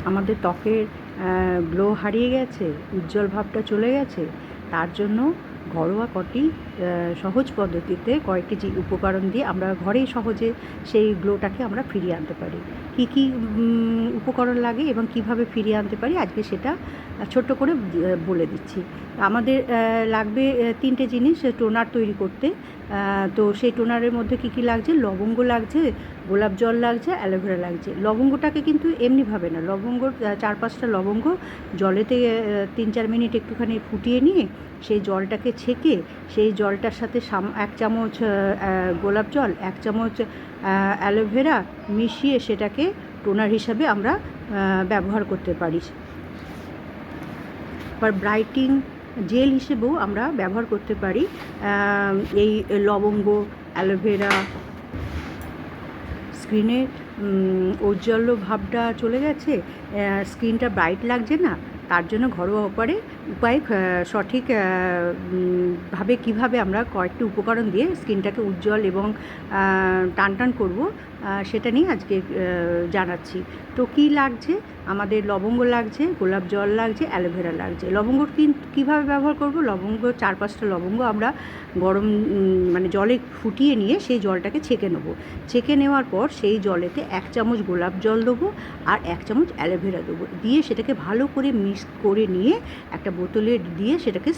আমাদের ত্বকের গ্লো হারিয়ে গেছে, উজ্জ্বল ভাবটা চলে গেছে, তার জন্য ঘরোয়া সহজ পদ্ধতিতে কয়েকটি উপকরণ দিয়ে আমরা ঘরেই সহজে সেই গ্লোটাকে আমরা ফিরিয়ে আনতে পারি। কী কী উপকরণ লাগে এবং কিভাবে ফিরিয়ে আনতে পারি আজকে সেটা ছোট্ট করে বলে দিচ্ছি। আমাদের লাগবে 3টে জিনিস টোনার তৈরি করতে। তো সেই টোনারের মধ্যে কী কী লাগছে? লবঙ্গ লাগছে, গোলাপ জল লাগছে, অ্যালোভেরা লাগছে। লবঙ্গটাকে কিন্তু এমনিভাবে না, 4-5টা লবঙ্গ জলেতে 3-4 মিনিট একটুখানি ফুটিয়ে নিয়ে সেই জলটাকে ছেঁকে সেই জলটার সাথে 1 চামচ গোলাপ জল, 1 চামচ অ্যালোভেরা মিশিয়ে সেটাকে টোনার হিসাবে আমরা ব্যবহার করতে পারি। বা ব্রাইটিং জেল হিসেবেও আমরা ব্যবহার করতে পারি এই লবঙ্গ, অ্যালোভেরা। স্কিনের ঔজ্জ্বল্য ভাবটা চলে গেছে, স্কিনটা ব্রাইট লাগছে না, তার জন্য ঘরোয়া উপায়ে সঠিক ভাবে কীভাবে আমরা কয়েকটি উপকরণ দিয়ে স্কিনটাকে উজ্জ্বল এবং টানটান করব সেটা নিয়ে আজকে জানাচ্ছি। তো কী লাগছে? আমাদের লবঙ্গ লাগছে, গোলাপ জল লাগছে, অ্যালোভেরা লাগছে। লবঙ্গ কীভাবে ব্যবহার করব? 4-5টা লবঙ্গ আমরা গরম জলে ফুটিয়ে নিয়ে সেই জলটাকে ছেঁকে নেব। ছেঁকে নেওয়ার পর সেই জলেতে 1 চামচ গোলাপ জল দেবো আর 1 চামচ অ্যালোভেরা দেবো, দিয়ে সেটাকে ভালো করে মিক্স করে নিয়ে একটা বোতলে দিয়ে সেটাকে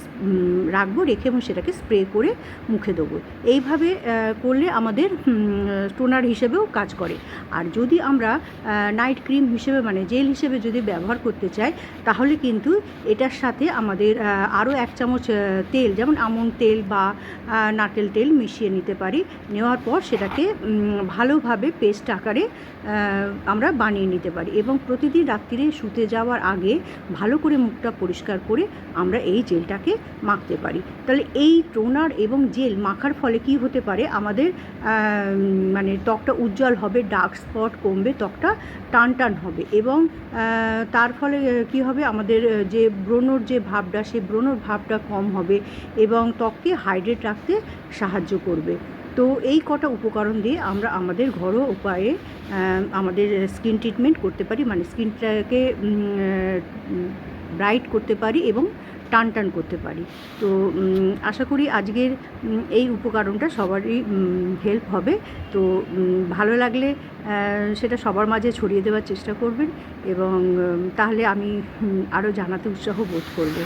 রাখবো, রেখে এবং সেটাকে স্প্রে করে মুখে দেবো। এইভাবে করলে আমাদের টোনার হিসেবেও কাজ করে। আর যদি আমরা নাইট ক্রিম হিসেবে জেল হিসেবে যদি ব্যবহার করতে চাই, তাহলে কিন্তু এটার সাথে আমাদের আরও 1 চামচ তেল, যেমন আমন্ড তেল বা নারকেল তেল মিশিয়ে নিতে পারি। নেওয়ার পর সেটাকে ভালোভাবে পেস্ট আকারে আমরা বানিয়ে নিতে পারি এবং প্রতিদিন রাত্রিরে শুতে যাওয়ার আগে ভালো করে মুখটা পরিষ্কার করে আমরা এই জেলটাকে মাখতে পারি। তাহলে এই টোনার এবং জেল মাখার ফলে কি হতে পারে? আমাদের ত্বকটা উজ্জ্বল হবে, ডার্ক স্পট কমবে, ত্বকটা টান হবে এবং তার ফলে কি হবে? আমাদের যে ব্রণর যে ভাবটা, সেই ব্রণর ভাবটা কম হবে এবং ত্বককে হাইড্রেট রাখতে সাহায্য করবে। তো এই কটা উপকরণ দিয়ে আমরা আমাদের ঘরোয়া উপায়ে আমাদের স্কিন ট্রিটমেন্ট করতে পারি, স্কিনটাকে ব্রাইট করতে পারি এবং টান করতে পারি। তো আশা করি আজকের এই উপকরণটা সবারই হেল্প হবে। তো ভালো লাগলে সেটা সবার মাঝে ছড়িয়ে দেওয়ার চেষ্টা করবেন এবং তাহলে আমি আরও জানাতে উৎসাহ বোধ করব।